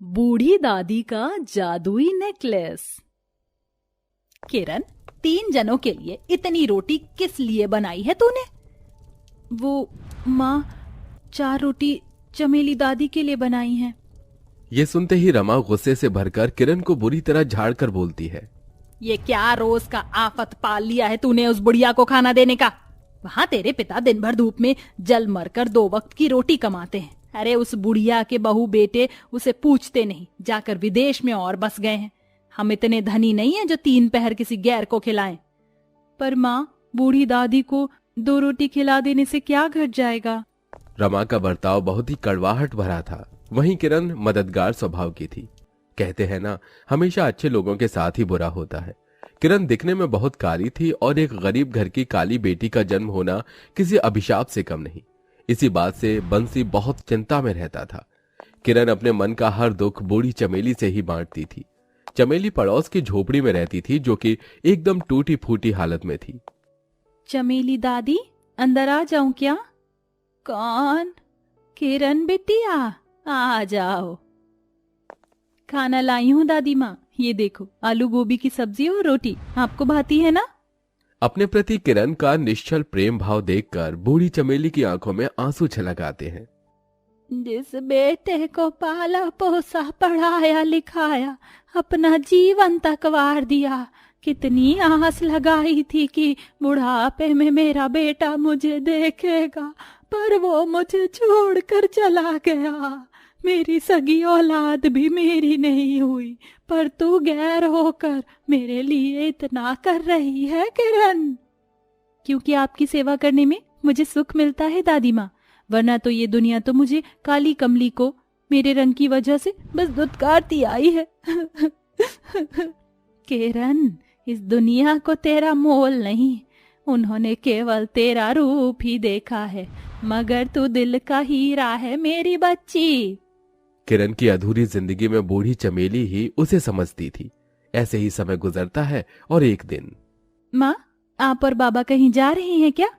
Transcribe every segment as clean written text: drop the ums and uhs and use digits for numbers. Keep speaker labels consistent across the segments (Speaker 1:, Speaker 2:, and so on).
Speaker 1: बूढ़ी दादी का जादुई नेकलेस। किरण, 3 जनों के लिए इतनी रोटी किस लिए बनाई है तूने? वो माँ, 4 रोटी चमेली दादी के लिए बनाई हैं।
Speaker 2: ये सुनते ही रमा गुस्से से भरकर किरण को बुरी तरह झाड़ कर बोलती है,
Speaker 1: ये क्या रोज का आफत पाल लिया है तूने उस बुढ़िया को खाना देने का? वहाँ तेरे पिता दिन भर धूप में जल मरकर 2 वक्त की रोटी कमाते हैं। अरे उस बुढ़िया के बहू बेटे उसे पूछते नहीं, जाकर विदेश में और बस गए हैं। हम इतने धनी नहीं हैं जो 3 पहर किसी गैर को खिलाएं। पर माँ, बूढ़ी दादी को 2 रोटी खिला देने से क्या घट जाएगा?
Speaker 2: रमा का बर्ताव बहुत ही कड़वाहट भरा था। वहीं किरण मददगार स्वभाव की थी। कहते हैं ना, हमेशा अच्छे लोगों के साथ ही बुरा होता है। किरण दिखने में बहुत काली थी और एक गरीब घर की काली बेटी का जन्म होना किसी अभिशाप से कम नहीं। इसी बात से बंसी बहुत चिंता में रहता था। किरण अपने मन का हर दुख बूढ़ी चमेली से ही बांटती थी। चमेली पड़ोस की झोपड़ी में रहती थी, जो कि एकदम टूटी फूटी हालत में थी।
Speaker 1: चमेली दादी, अंदर आ जाऊं क्या? कौन? किरण बिटिया, आ जाओ। खाना लाई हूँ दादी माँ, ये देखो, आलू गोभी की सब्जी और रोटी। आपको भाती है ना?
Speaker 2: अपने प्रति किरण का निश्चल प्रेम भाव देखकर बूढ़ी चमेली की आंखों में आंसू छलक आते हैं।
Speaker 1: जिस बेटे को पाला पोसा पढ़ाया लिखाया, अपना जीवन तक वार दिया, कितनी आस लगाई थी कि बुढ़ापे में मेरा बेटा मुझे देखेगा, पर वो मुझे छोड़कर चला गया। मेरी सगी औलाद भी मेरी नहीं हुई, पर तू गैर होकर मेरे लिए इतना कर रही है किरण। क्योंकि आपकी सेवा करने में मुझे सुख मिलता है दादी माँ, वरना तो ये दुनिया तो मुझे काली कमली को मेरे रंग की वजह से बस दुत्कारती आई है। किरण, इस दुनिया को तेरा मोल नहीं, उन्होंने केवल तेरा रूप ही देखा है, मगर तू दिल का हीरा है मेरी बच्ची।
Speaker 2: किरण की अधूरी जिंदगी में बूढ़ी चमेली ही उसे समझती थी। ऐसे ही समय गुजरता है और एक दिन।
Speaker 1: माँ, आप और बाबा कहीं जा रहे हैं क्या?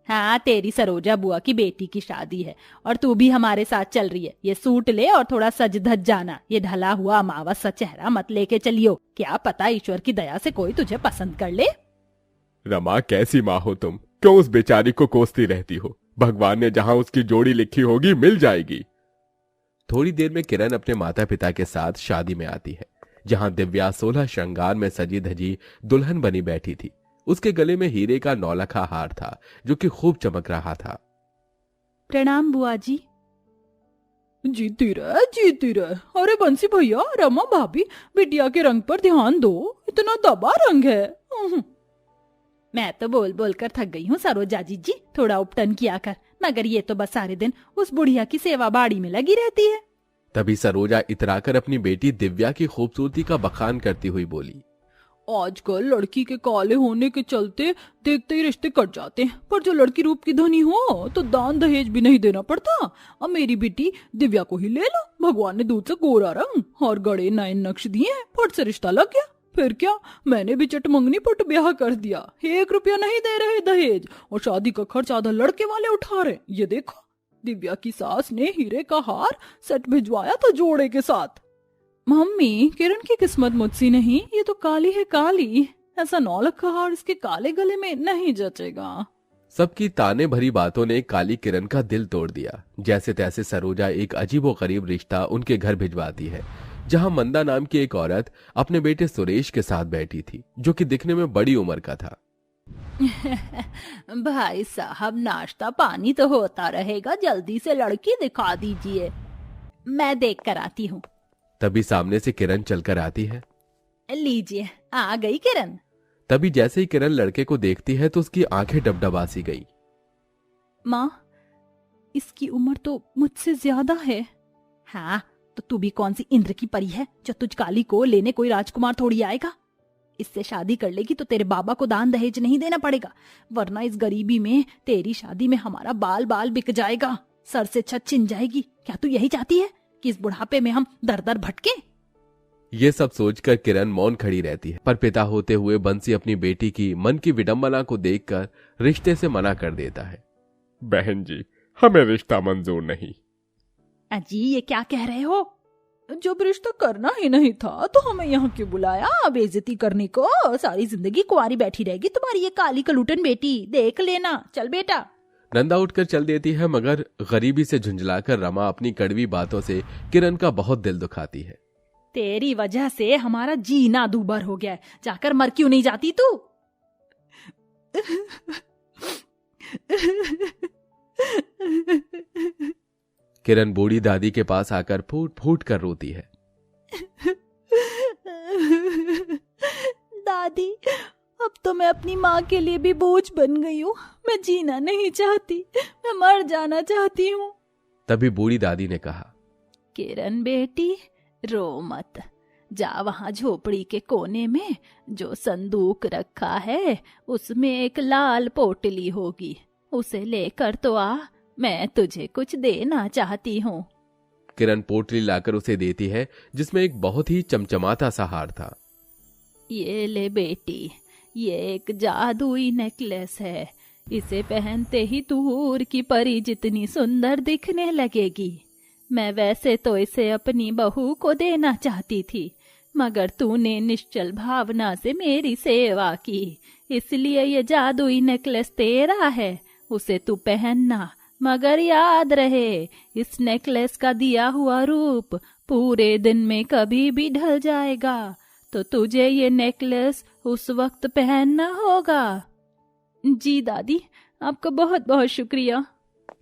Speaker 1: हाँ, तेरी सरोजा बुआ की बेटी की शादी है और तू भी हमारे साथ चल रही है। ये सूट ले और थोड़ा सज धज जाना। ये ढला हुआ अमावस सा चेहरा मत लेके चलियो, क्या पता ईश्वर की दया से कोई तुझे पसंद कर ले।
Speaker 2: रमा, कैसी माँ हो तुम? क्यों उस बेचारी को कोसती रहती हो? भगवान ने जहां उसकी जोड़ी लिखी होगी मिल जाएगी। थोड़ी देर में किरण अपने माता पिता के साथ शादी में आती है, जहां दिव्या 16 श्रृंगार में सजी धजी दुल्हन बनी बैठी थी। उसके गले में हीरे का 9 हार था, जो कि खूब चमक रहा था।
Speaker 1: प्रणाम बुआ जी। जीती रह, जीती रह। अरे बंसी भैया, रमा भाभी, बिटिया के रंग पर ध्यान दो, इतना दबा रंग है। मैं तो बोल बोल कर थक गई हूँ सरोजा जी, थोड़ा उपटन किया कर। मगर ये तो बस सारे दिन उस बुढ़िया की सेवा बाड़ी में लगी रहती है।
Speaker 2: तभी सरोजा इतराकर अपनी बेटी दिव्या की खूबसूरती का बखान करती हुई बोली,
Speaker 1: आजकल लड़की के काले होने के चलते देखते ही रिश्ते कट जाते हैं, पर जो लड़की रूप की धनी हो तो दान दहेज भी नहीं देना पड़ता। अब मेरी बेटी दिव्या को ही ले लो, भगवान ने दूध से गोरा रंग और गड़े नए नक्श दिए हैं, फट से रिश्ता लग गया। फिर क्या, मैंने भी चटमंगनी पट ब्याह कर दिया। 1 रुपया नहीं दे रहे दहेज, और शादी का खर्च आधा लड़के वाले उठा रहे। ये देखो, दिव्या की सास ने हीरे का हार सेट भिजवाया था जोड़े के साथ। मम्मी, किरण की किस्मत मुझसी नहीं, ये तो काली है काली। ऐसा 9 लाख का हार इसके काले गले में नहीं जचेगा।
Speaker 2: सबकी ताने भरी बातों ने काली किरण का दिल तोड़ दिया। जैसे तैसे सरोजा एक अजीबोगरीब रिश्ता उनके घर भिजवाती है, जहां मंदा नाम की एक औरत अपने बेटे सुरेश के साथ बैठी थी, जो कि दिखने में बड़ी उम्र का था।
Speaker 1: भाई साहब, नाश्ता पानी तो होता रहेगा, जल्दी से लड़की दिखा दीजिए, मैं देख कर आती हूँ।
Speaker 2: तभी सामने से किरण चलकर आती है।
Speaker 1: लीजिए, आ गई किरण।
Speaker 2: तभी जैसे ही किरण लड़के को देखती है तो उसकी आंखें डबडबासी गई।
Speaker 1: माँ, इसकी उम्र तो मुझसे ज्यादा है। हाँ, तो तू भी कौन सी इंद्र की परी है जो तुझ काली को लेने कोई राजकुमार थोड़ी आएगा। इससे शादी कर लेगी तो तेरे बाबा को दान दहेज नहीं देना पड़ेगा, वरना इस गरीबी में तेरी शादी में हमारा बाल बाल बिक जाएगा, सर से छत छिन जाएगी। क्या तू यही चाहती है कि इस बुढ़ापे में हम दर दर भटके?
Speaker 2: ये सब सोचकर किरण मौन खड़ी रहती है, पर पिता होते हुए बंसी अपनी बेटी की मन की विडंबना को देखकर रिश्ते से मना कर देता है।
Speaker 3: बहन जी, हमें रिश्ता मंजूर नहीं।
Speaker 1: अजी, ये क्या कह रहे हो? जब रिश्ता करना ही नहीं था तो हमें यहाँ क्यों बुलाया बेइज्जती करने को? सारी जिंदगी कुंवारी बैठी रहेगी तुम्हारी ये काली कलूटन बेटी, देख लेना। चल बेटा।
Speaker 2: नंदा उठकर चल देती है, मगर गरीबी से झुंझलाकर रमा अपनी कड़वी बातों से किरण का बहुत दिल दुखाती है।
Speaker 1: तेरी वजह से हमारा जीना दूभर हो गया है, जाकर मर क्यों नहीं जाती तू?
Speaker 2: किरण बूढ़ी दादी के पास आकर फूट फूट कर रोती है।
Speaker 1: दादी, अब तो मैं अपनी माँ के लिए भी बोझ बन गई हूँ। मैं जीना नहीं चाहती, मैं मर जाना चाहती हूँ।
Speaker 2: तभी बूढ़ी दादी ने कहा,
Speaker 1: किरण बेटी, रो मत। जा वहाँ झोपड़ी के कोने में जो संदूक रखा है उसमें एक लाल पोटली होगी, उसे लेकर तो आ, मैं तुझे कुछ देना चाहती हूँ।
Speaker 2: किरण पोटली लाकर उसे देती है, जिसमें एक बहुत ही चमचमाता सा हार था।
Speaker 1: ये ले बेटी, ये एक जादुई नेकलेस है। इसे पहनते ही तू हूर की परी जितनी सुंदर दिखने लगेगी। मैं वैसे तो इसे अपनी बहू को देना चाहती थी, मगर तूने निश्चल भावना से मेरी सेवा की, इसलिए ये जादुई नेकलेस तेरा है। उसे तू पहनना, मगर याद रहे इस नेकलेस का दिया हुआ रूप पूरे दिन में कभी भी ढल जाएगा, तो तुझे ये नेकलेस उस वक्त पहनना होगा। जी दादी, आपका बहुत बहुत शुक्रिया।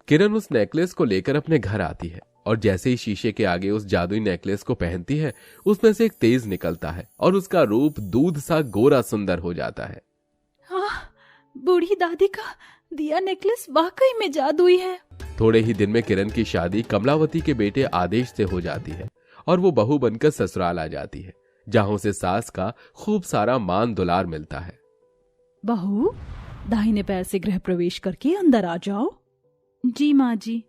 Speaker 2: किरण उस नेकलेस को लेकर अपने घर आती है और जैसे ही शीशे के आगे उस जादुई नेकलेस को पहनती है, उसमें से एक तेज निकलता है और उसका रूप दूध सा गोरा सुंदर हो जाता है।
Speaker 1: हाँ, बूढ़ी दादी का दिया नेकलेस वाकई में जादुई है।
Speaker 2: थोड़े ही दिन में किरण की शादी कमलावती के बेटे आदेश से हो जाती है और वो बहू बनकर ससुराल आ जाती है, जहां उसे सास का खूब सारा मान दुलार मिलता है।
Speaker 1: बहू, दाहिने पैर से गृह प्रवेश करके अंदर आ जाओ। जी माँ जी।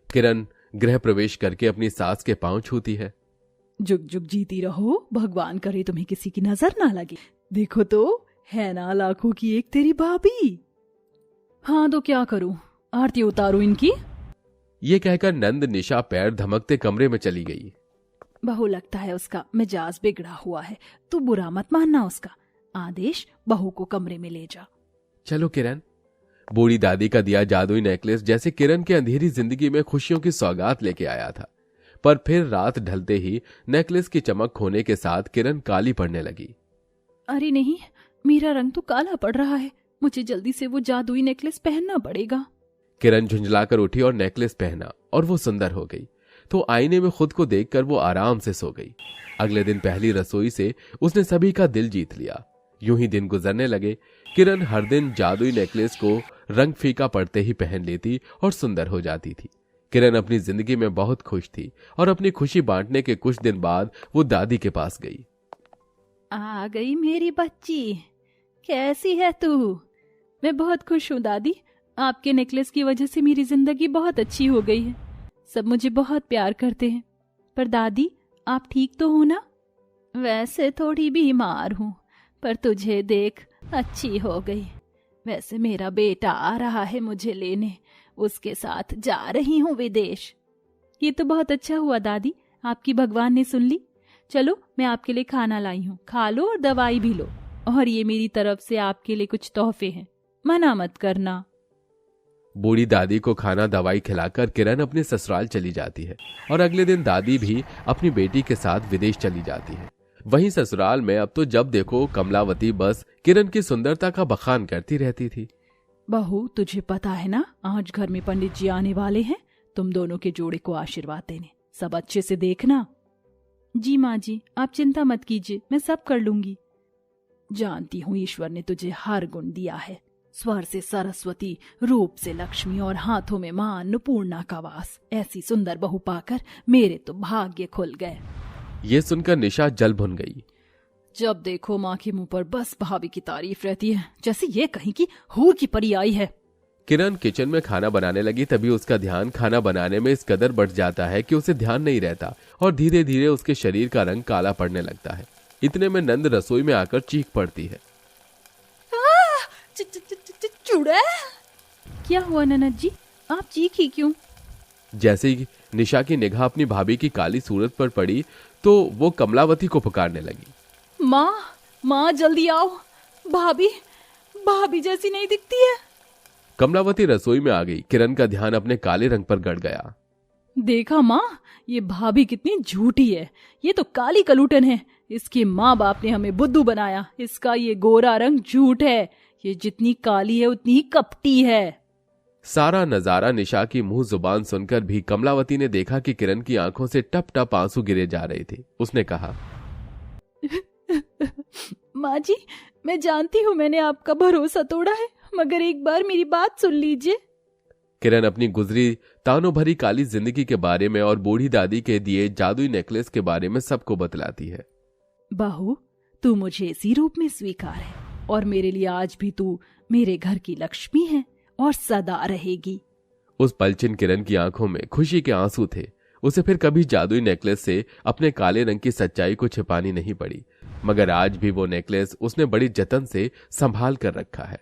Speaker 2: किरण गृह प्रवेश करके अपनी सास के पांव छूती है।
Speaker 1: जुग जुग जीती रहो, भगवान करे तुम्हें किसी की नजर ना लगे। देखो तो है ना लाखों की एक तेरी भाभी। हाँ तो क्या करूं, आरती उतारूं इनकी?
Speaker 2: ये कहकर नंद निशा पैर धमकते कमरे में चली गई।
Speaker 1: बहू, लगता है उसका मिजाज बिगड़ा हुआ है, तू बुरा मत मानना उसका। आदेश, बहू को कमरे में ले जा।
Speaker 2: चलो किरण। बूढ़ी दादी का दिया जादुई नेकलेस जैसे किरण की अंधेरी जिंदगी में खुशियों की सौगात लेके आया था, पर फिर रात ढलते ही नेकलेस की चमक खोने के साथ किरण काली पड़ने लगी।
Speaker 1: अरे नहीं, मेरा रंग तो काला पड़ रहा है, मुझे जल्दी से वो जादुई नेकलेस पहनना पड़ेगा।
Speaker 2: किरण झुंझलाकर उठी और नेकलेस पहना और वो सुंदर हो गई, तो आईने में खुद को देखकर वो आराम से सो गई। अगले दिन पहली रसोई से उसने सभी का दिल जीत लिया। यूं ही दिन गुजरने लगे। किरण हर दिन जादुई नेकलेस को रंग फीका पड़ते ही पहन लेती और सुंदर हो जाती थी। किरण अपनी जिंदगी में बहुत खुश थी और अपनी खुशी बांटने के कुछ दिन बाद वो दादी के पास गई।
Speaker 1: आ गई मेरी बच्ची, कैसी है तू? मैं बहुत खुश हूँ दादी, आपके नेकलेस की वजह से मेरी जिंदगी बहुत अच्छी हो गई है। सब मुझे बहुत प्यार करते हैं। पर दादी, आप ठीक तो हो ना? वैसे थोड़ी बीमार हूँ, पर तुझे देख अच्छी हो गई। वैसे मेरा बेटा आ रहा है मुझे लेने, उसके साथ जा रही हूँ विदेश। ये तो बहुत अच्छा हुआ दादी, आपकी भगवान ने सुन ली। चलो, मैं आपके लिए खाना लाई हूँ, खा लो और दवाई भी लो। और ये मेरी तरफ से आपके लिए कुछ तोहफे हैं, मना मत करना।
Speaker 2: बूढ़ी दादी को खाना दवाई खिलाकर किरण अपने ससुराल चली जाती है और अगले दिन दादी भी अपनी बेटी के साथ विदेश चली जाती है। वहीं ससुराल में अब तो जब देखो कमलावती बस किरण की सुंदरता का बखान करती रहती थी।
Speaker 1: बहू, तुझे पता है ना, आज घर में पंडित जी आने वाले हैं, तुम दोनों के जोड़े को आशीर्वाद देने। सब अच्छे से देखना। जी माँ जी, आप चिंता मत कीजिए, मैं सब कर लूंगी। जानती हूँ ईश्वर ने तुझे हर गुण दिया है, स्वर से सरस्वती, रूप से लक्ष्मी और हाथों में मां अन्नपूर्णा का वास। ऐसी सुंदर बहू पाकर मेरे तो भाग्य खुल गए।
Speaker 2: ये सुनकर निशा जल भुन गई।
Speaker 1: जब देखो माँ के मुंह पर बस भाभी की तारीफ रहती है, जैसे ये कहीं की हूर की परी आई है।
Speaker 2: किरण किचन में खाना बनाने लगी, तभी उसका ध्यान खाना बनाने में इस कदर बढ़ जाता है कि उसे ध्यान नहीं रहता और धीरे धीरे उसके शरीर का रंग काला पड़ने लगता है। इतने में नंद रसोई में आकर चीख पड़ती है।
Speaker 1: चूड़ा! क्या हुआ ननद जी, आप चीखी क्यों?
Speaker 2: जैसे ही निशा की निगाह अपनी भाभी की काली सूरत पर पड़ी तो वो कमलावती को पुकारने लगी।
Speaker 1: माँ, माँ जल्दी आओ, भाभी भाभी जैसी नहीं दिखती है।
Speaker 2: कमलावती रसोई में आ गई। किरण का ध्यान अपने काले रंग पर गड़ गया।
Speaker 1: देखा माँ, ये भाभी कितनी झूठी है। ये तो काली कलूटन है। इसके माँ बाप ने हमें बुद्धू बनाया। इसका ये गोरा रंग झूठ है। ये जितनी काली है उतनी ही कपटी है।
Speaker 2: सारा नजारा निशा की मुंह जुबान सुनकर भी कमलावती ने देखा कि किरण की आंखों से टप टप आंसू गिरे जा रहे थे। उसने कहा,
Speaker 1: माँ जी, मैं जानती हूँ मैंने आपका भरोसा तोड़ा है, मगर एक बार मेरी बात सुन लीजिए।
Speaker 2: किरण अपनी गुजरी तानों भरी काली जिंदगी के बारे में और बूढ़ी दादी के दिए जादुई नेकलेस के बारे में सबको बतलाती है।
Speaker 1: बहू, तू मुझे इसी रूप में स्वीकार है और मेरे लिए आज भी तू मेरे घर की लक्ष्मी है और सदा रहेगी।
Speaker 2: उस पलचिन किरण की आंखों में खुशी के आंसू थे। उसे फिर कभी जादुई नेकलेस से अपने काले रंग की सच्चाई को छिपानी नहीं पड़ी, मगर आज भी वो नेकलेस उसने बड़ी जतन से संभाल कर रखा है।